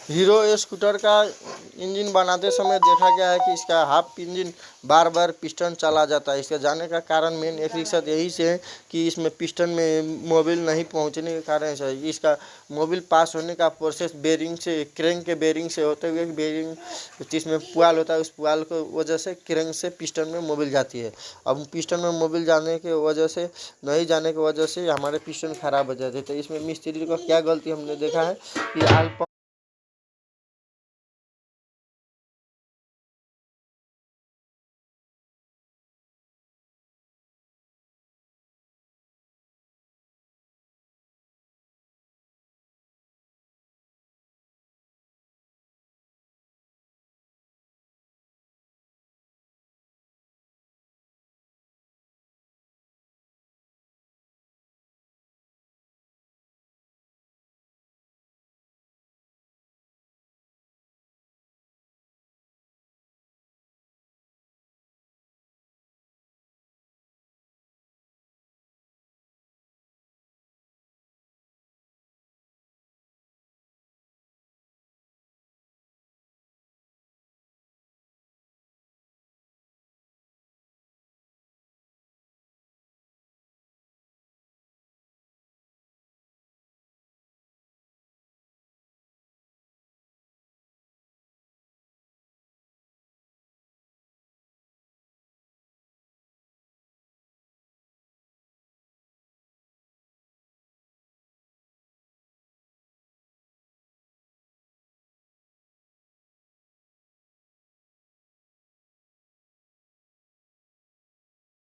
Hero scooter का engine बनाते समय देखा गया है कि इसका हाफ इंजन बार बार पिस्टन चला जाता है। इसका जाने का कारण मेन एक रिक्शा यही से है कि इसमें पिस्टन में मोबिल नहीं पहुंचने के कारण से इसका मोबिल पास होने का प्रोसेस बेरिंग से, क्रेंक के बेरिंग से होते हुए बेरिंग जिसमें पुआल होता है उस पुआल को वजह से क्रेंक से पिस्टन में मोबिल जाती है। अब पिस्टन में मोबिल जाने की वजह से नहीं जाने की वजह से हमारे पिस्टन खराब हो जाते हैं। तो इसमें मिस्त्री को क्या गलती हमने देखा है कि